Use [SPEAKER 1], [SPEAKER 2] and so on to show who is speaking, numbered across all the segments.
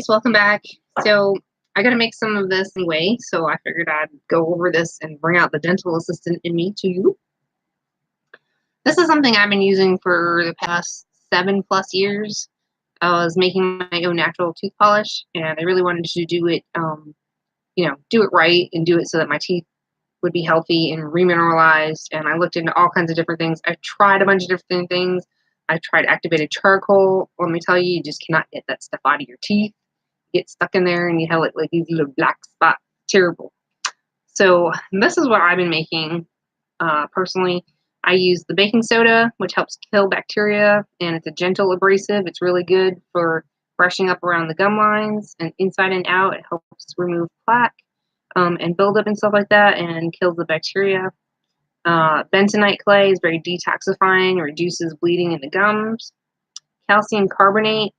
[SPEAKER 1] Welcome back. So I got to make some of this anyway, so I figured I'd go over this and bring out the dental assistant in me to you. This is something I've been using for the past 7+ years. I was making my own natural tooth polish, and I really wanted to do it, do it right and do it so that my teeth would be healthy and remineralized. And I looked into all kinds of different things. I tried a bunch of different things. I tried activated charcoal. Let me tell you, you just cannot get that stuff out of your teeth. Get stuck in there and you have like these little black spots. Terrible. So this is what I've been making personally. I use the baking soda, which helps kill bacteria, and it's a gentle abrasive. It's really good for brushing up around the gum lines and inside and out. It helps remove plaque and buildup and stuff like that, and kills the bacteria. Bentonite clay is very detoxifying, reduces bleeding in the gums. Calcium carbonate,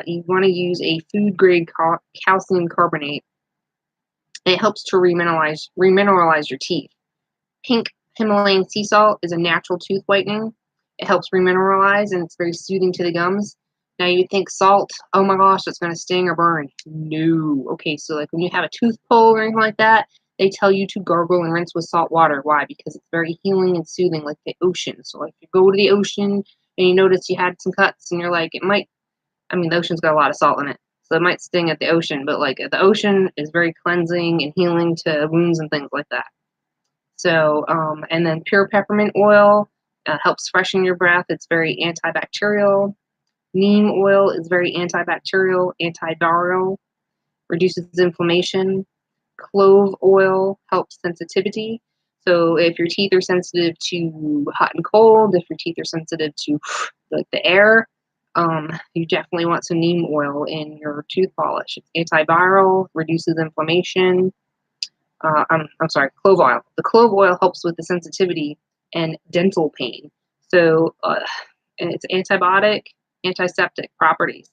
[SPEAKER 1] you want to use a food grade calcium carbonate. It helps to remineralize your teeth. Pink Himalayan sea salt is a natural tooth whitening. It helps remineralize and it's very soothing to the gums. Now you think salt, oh my gosh, it's going to sting or burn. No. Okay, so like when you have a tooth pull or anything like that, they tell you to gargle and rinse with salt water. Why? Because it's very healing and soothing, like the ocean. So like you go to the ocean and you notice you had some cuts and you're like, it might, the ocean's got a lot of salt in it. So it might sting at the ocean, but like the ocean is very cleansing and healing to wounds and things like that. So, and then pure peppermint oil helps freshen your breath. It's very antibacterial. Neem oil is very antibacterial, antiviral, reduces inflammation. Clove oil helps sensitivity. So if your teeth are sensitive to hot and cold, if your teeth are sensitive to like the air, you definitely want some neem oil in your tooth polish. It's antiviral, reduces inflammation. Clove oil. The clove oil helps with the sensitivity and dental pain. So it's antibiotic, antiseptic properties.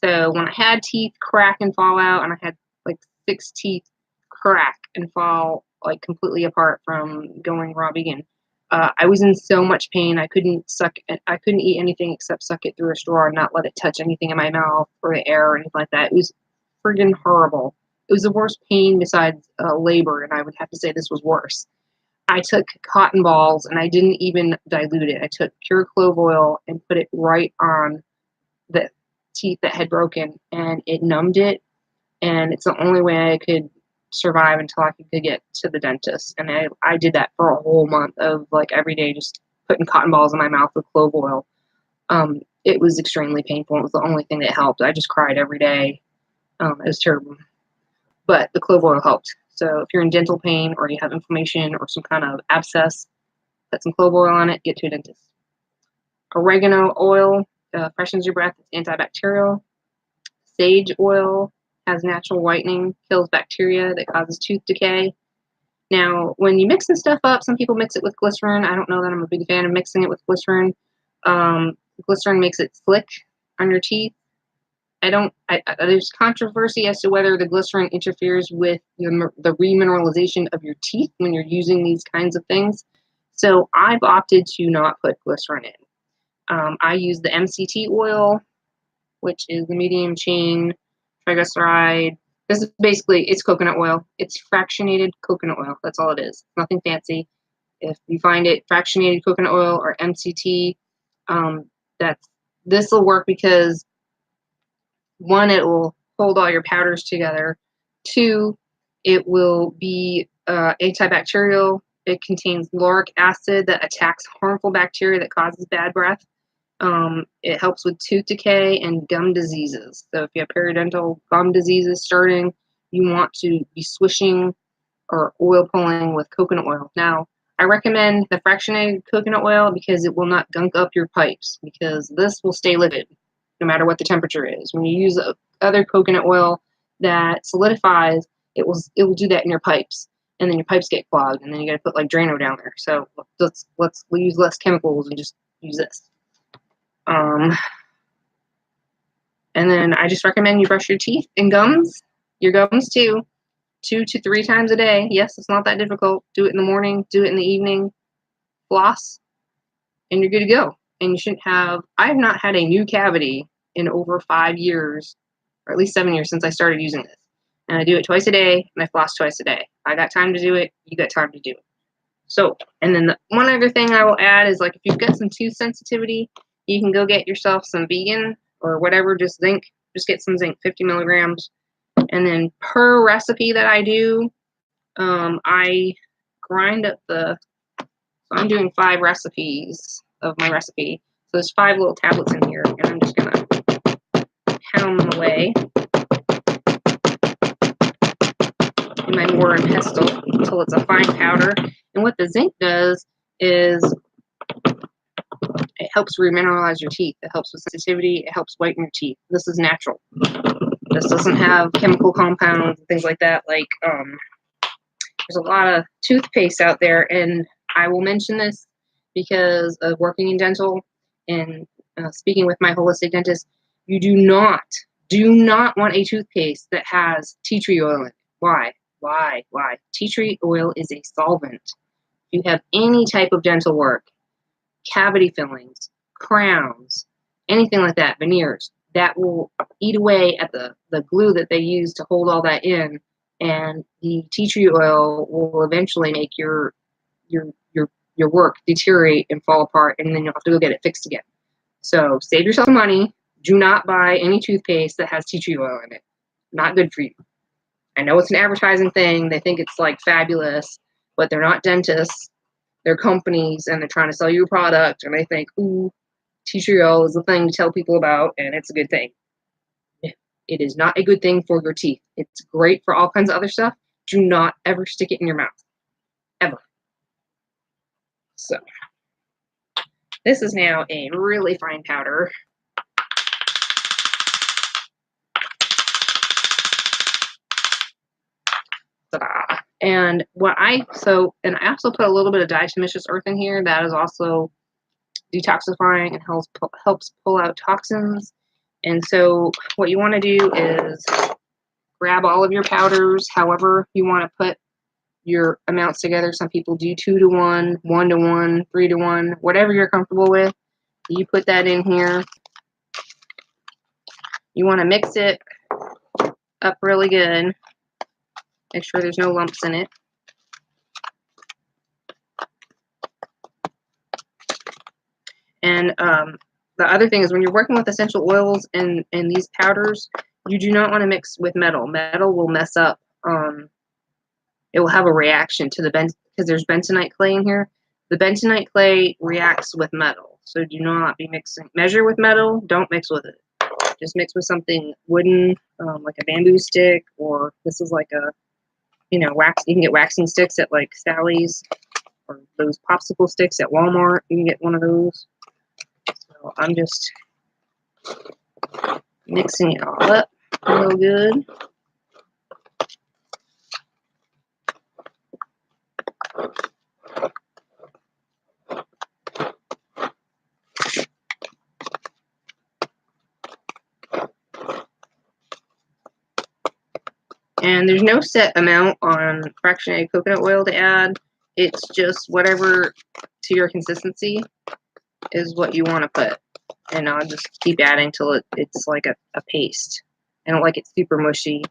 [SPEAKER 1] So when I had teeth crack and fall out, and I had like 6 teeth crack and fall like completely apart from going raw vegan, I was in so much pain. I couldn't eat anything except suck it through a straw and not let it touch anything in my mouth or the air or anything like that. It was friggin' horrible. It was the worst pain besides labor, and I would have to say this was worse. I took cotton balls and I didn't even dilute it. I took pure clove oil and put it right on the teeth that had broken, and it numbed it. And it's the only way I could survive until I could get to the dentist. And I did that for a whole month of like every day, just putting cotton balls in my mouth with clove oil. It was extremely painful. It was the only thing that helped. I just cried every day. It was terrible. But the clove oil helped. So if you're in dental pain or you have inflammation or some kind of abscess, put some clove oil on it, get to a dentist. Oregano oil freshens your breath, it's antibacterial. Sage oil has natural whitening, kills bacteria that causes tooth decay. Now, when you mix some stuff up, some people mix it with glycerin. I don't know that I'm a big fan of mixing it with glycerin. Glycerin makes it slick on your teeth. There's controversy as to whether the glycerin interferes with the remineralization of your teeth when you're using these kinds of things. So I've opted to not put glycerin in. I use the MCT oil, which is the medium chain triglyceride. This is basically, it's coconut oil. It's fractionated coconut oil. That's all it is. Nothing fancy. If you find it fractionated coconut oil or MCT, this will work because 1, it will hold all your powders together. 2, it will be antibacterial. It contains lauric acid that attacks harmful bacteria that causes bad breath. It helps with tooth decay and gum diseases. So if you have periodontal gum diseases starting, you want to be swishing or oil pulling with coconut oil. Now, I recommend the fractionated coconut oil because it will not gunk up your pipes, because this will stay liquid no matter what the temperature is. When you use other coconut oil that solidifies, it will do that in your pipes, and then your pipes get clogged, and then you got to put like Drano down there. So let's use less chemicals and just use this. And then I just recommend you brush your teeth and your gums too, 2 to 3 times a day. Yes, it's not that difficult. Do it in the morning, do it in the evening, floss, and you're good to go. And you shouldn't have, I have not had a new cavity in over 5 years or at least 7 years since I started using this. And I do it twice a day, and I floss twice a day. I got time to do it. You got time to do it. So, and then the one other thing I will add is, like, if you've got some tooth sensitivity, you can go get yourself some vegan or whatever, just zinc. Just get some zinc, 50 milligrams. And then per recipe that I do, I grind up the, so I'm doing 5 recipes of my recipe. So there's 5 little tablets in here, and I'm just going to pound them away in my mortar and pestle until it's a fine powder. And what the zinc does is it helps remineralize your teeth. It helps with sensitivity. It helps whiten your teeth. This is natural. This doesn't have chemical compounds and things like that. Like, there's a lot of toothpaste out there, and I will mention this because of working in dental and speaking with my holistic dentist. You do not want a toothpaste that has tea tree oil in it. Why? Tea tree oil is a solvent. If you have any type of dental work, cavity fillings, crowns, anything like that, veneers, that will eat away at the glue that they use to hold all that in, and the tea tree oil will eventually make your work deteriorate and fall apart, and then you'll have to go get it fixed again. So save yourself some money. Do not buy any toothpaste that has tea tree oil in it. Not good for you. I know it's an advertising thing. They think it's like fabulous, but they're not dentists. They're companies, and they're trying to sell you a product, and they think, ooh, tea tree oil is the thing to tell people about, and it's a good thing. It is not a good thing for your teeth. It's great for all kinds of other stuff. Do not ever stick it in your mouth. Ever. So, this is now a really fine powder. Ta-da. And I also put a little bit of diatomaceous earth in here. That is also detoxifying and helps pull out toxins. And so what you want to do is grab all of your powders, however you want to put your amounts together. Some people do 2 to 1, 1 to 1, 3 to 1, whatever you're comfortable with. You put that in here. You want to mix it up really good. Make sure there's no lumps in it. And the other thing is, when you're working with essential oils and these powders, you do not want to mix with metal. Metal will mess up. It will have a reaction to the because there's bentonite clay in here. The bentonite clay reacts with metal, so do not be mixing. Measure with metal. Don't mix with it. Just mix with something wooden, like a bamboo stick, or this is like a, wax. You can get waxing sticks at like Sally's, or those popsicle sticks at Walmart. You can get one of those. So I'm just mixing it all up real good. And there's no set amount on fractionated coconut oil to add. It's just whatever to your consistency is what you want to put. And I'll just keep adding till it's like a paste. I don't like it super mushy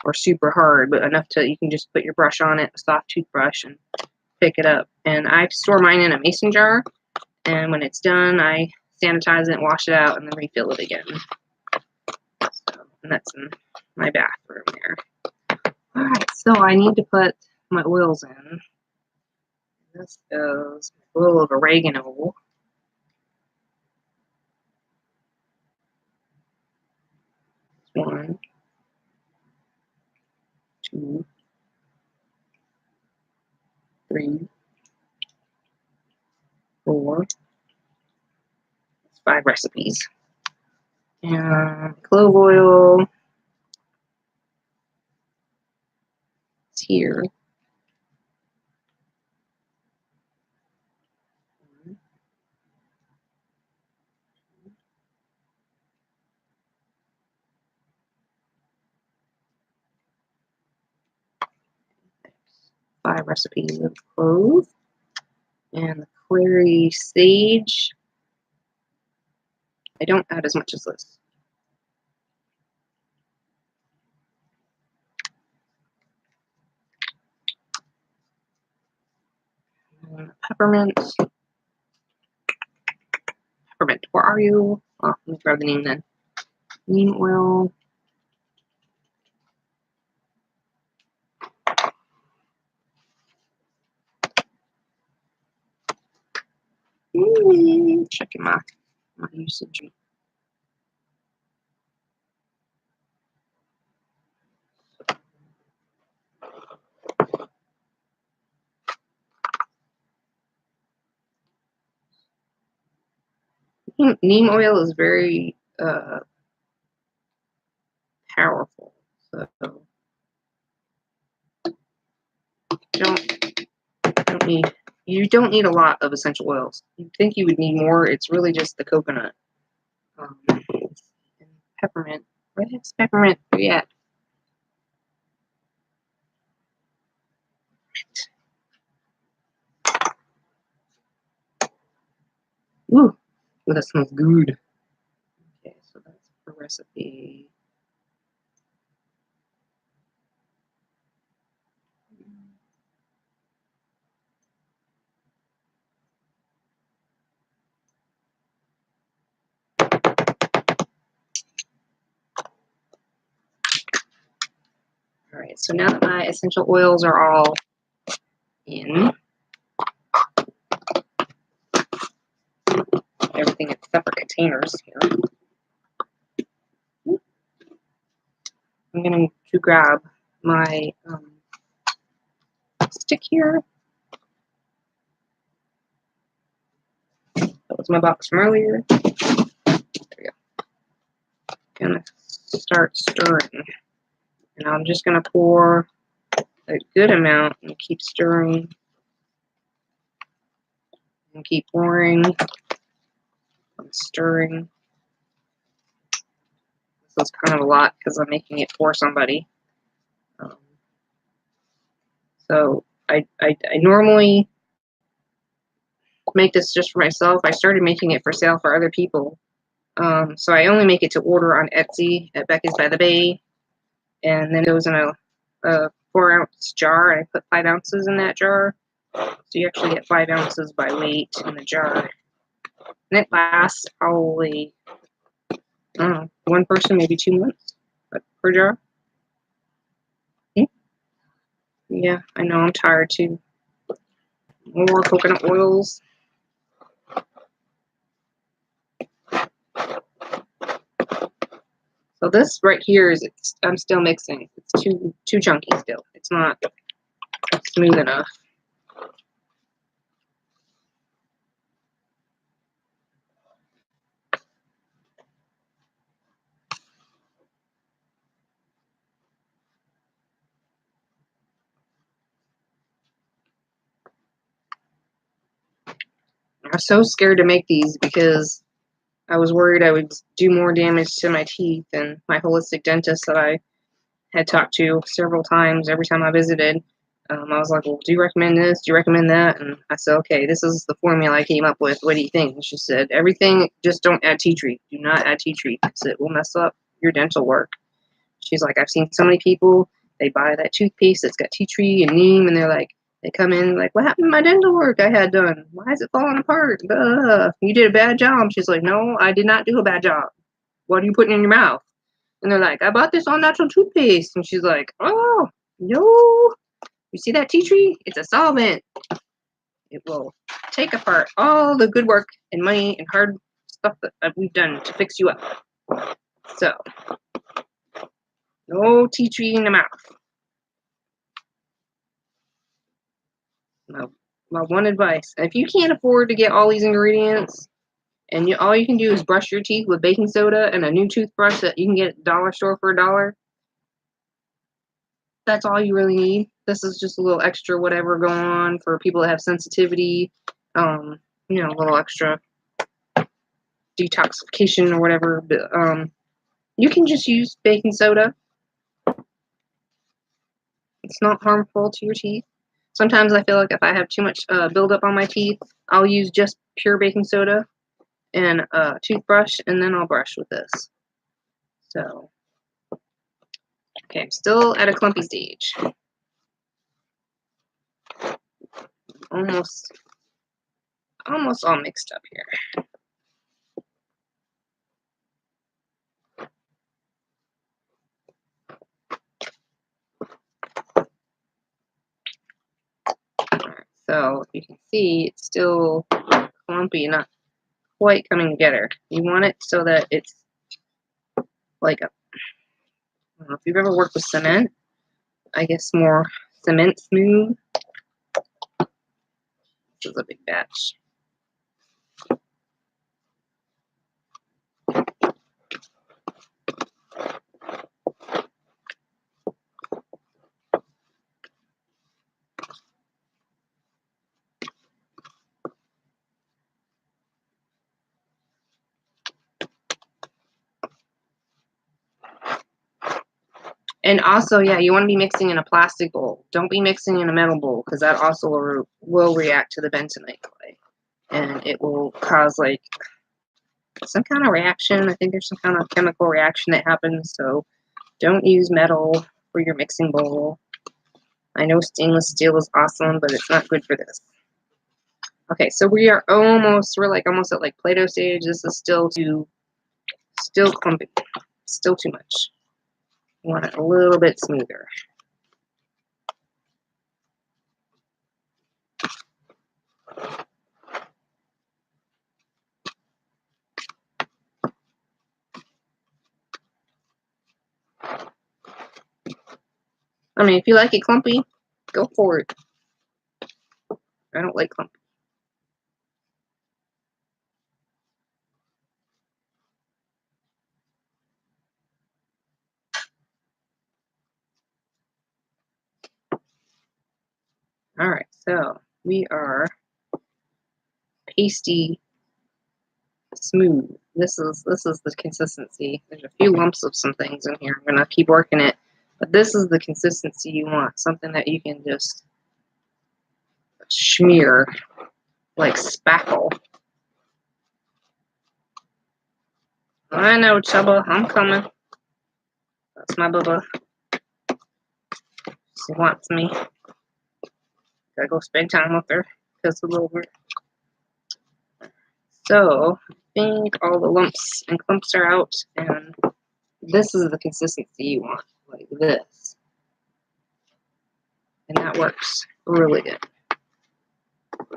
[SPEAKER 1] or super hard, but enough to, you can just put your brush on it, a soft toothbrush, and pick it up. And I store mine in a mason jar, and when it's done, I sanitize it, wash it out, and then refill it again. So, and that's in my bathroom there. Alright, so I need to put my oils in. This is a little of oregano. One, 2, 3, 4. That's 5 recipes. And clove oil is here. 5 recipes of clove. And the clary sage, I don't add as much as this. peppermint. Peppermint, where are you? Oh, let me grab the neem then. Neem oil. Checking my usage. Neem oil is very powerful, so you don't need a lot of essential oils. You'd think you would need more. It's really just the coconut. And peppermint. Where the heck's peppermint? Where you at? Ooh, that smells good. Okay, so that's the recipe. All right, so now that my essential oils are all in, everything in separate containers here, I'm going to grab my stick here. That was my box from earlier. There we go. Gonna start stirring. And I'm just going to pour a good amount and keep stirring. And keep pouring and stirring. This is kind of a lot because I'm making it for somebody. So I normally make this just for myself. I started making it for sale for other people. So I only make it to order on Etsy at Becca's by the Bay. And then it goes in a 4-ounce jar. And I put 5 ounces in that jar. So you actually get 5 ounces by weight in the jar. And it lasts probably, I don't know, one person, maybe 2 months per jar. Yeah, I know, I'm tired too. More coconut oils. So this right here is, I'm still mixing. It's too chunky still. It's not smooth enough. I was so scared to make these because I was worried I would do more damage to my teeth, and my holistic dentist that I had talked to several times every time I visited, I was like, well, do you recommend this? Do you recommend that? And I said, okay, this is the formula I came up with. What do you think? And she said, everything, just don't add tea tree. Do not add tea tree. It will mess up your dental work. She's like, I've seen so many people, they buy that toothpaste that's got tea tree and neem, and they're like, they come in like, what happened to my dental work I had done? Why is it falling apart? You did a bad job. She's like, no, I did not do a bad job. What are you putting in your mouth? And they're like, I bought this all natural toothpaste. And she's like, oh, no. You see that tea tree? It's a solvent. It will take apart all the good work and money and hard stuff that we've done to fix you up. So, no tea tree in the mouth. My one advice. If you can't afford to get all these ingredients, and all you can do is brush your teeth with baking soda and a new toothbrush that you can get at the dollar store for $1, that's all you really need. This is just a little extra whatever going on for people that have sensitivity, a little extra detoxification or whatever. But, you can just use baking soda. It's not harmful to your teeth. Sometimes I feel like if I have too much buildup on my teeth, I'll use just pure baking soda and a toothbrush, and then I'll brush with this. So, okay, I'm still at a clumpy stage. Almost almost all mixed up here. So you can see it's still clumpy, not quite coming together. You want it so that it's like a, I don't know if you've ever worked with cement, I guess more cement smooth. This is a big batch. And also, yeah, you want to be mixing in a plastic bowl. Don't be mixing in a metal bowl because that also will react to the bentonite clay. And it will cause like some kind of reaction. I think there's some kind of chemical reaction that happens. So don't use metal for your mixing bowl. I know stainless steel is awesome, but it's not good for this. Okay, so we're like almost at like Play-Doh stage. This is still clumpy, still too much. You want it a little bit smoother. I mean, if you like it clumpy, go for it. I don't like clumpy. All right, so we are pasty smooth. This is the consistency. There's a few lumps of some things in here. I'm gonna keep working it, but this is the consistency you want. Something that you can just smear like spackle. I know, Chubba. I'm coming. That's my bubba. She wants me. Gotta go spend time with her. Piss a little bit. So I think all the lumps and clumps are out, and this is the consistency you want, like this. And that works really good.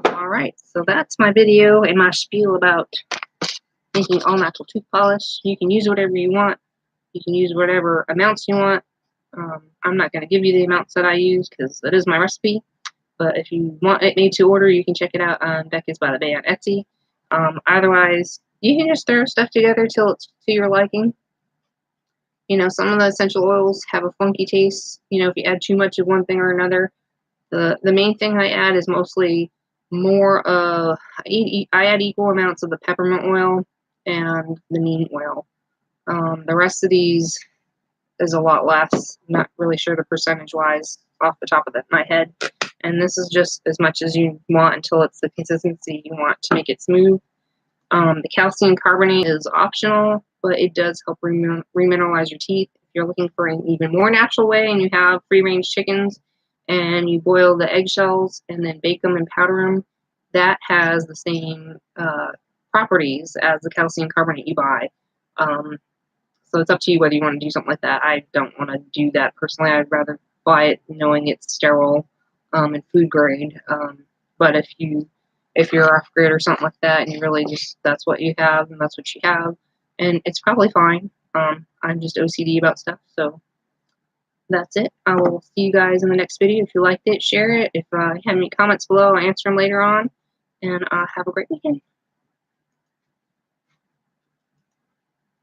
[SPEAKER 1] Alright, so that's my video and my spiel about making all natural tooth polish. You can use whatever you want. You can use whatever amounts you want. I'm not going to give you the amounts that I use because that is my recipe. But if you want it made to order, you can check it out on Becca's by the Bay on Etsy. Otherwise, you can just throw stuff together till it's to your liking. You know, some of the essential oils have a funky taste. You know, if you add too much of one thing or another. The main thing I add is mostly more of, I add equal amounts of the peppermint oil and the neem oil. The rest of these is a lot less. I'm not really sure the percentage-wise off the top of my head. And this is just as much as you want until it's the consistency you want to make it smooth. The calcium carbonate is optional, but it does help remineralize your teeth. If you're looking for an even more natural way and you have free-range chickens and you boil the eggshells and then bake them and powder them, that has the same properties as the calcium carbonate you buy. So it's up to you whether you want to do something like that. I don't want to do that personally. I'd rather buy it knowing it's sterile and food grade. But if you're off grid or something like that and you really just, that's what you have and that's what you have, and it's probably fine. I'm just OCD about stuff, so that's it. I will see you guys in the next video. If you liked it, share it. If you have any comments below, I'll answer them later on. And have a great weekend.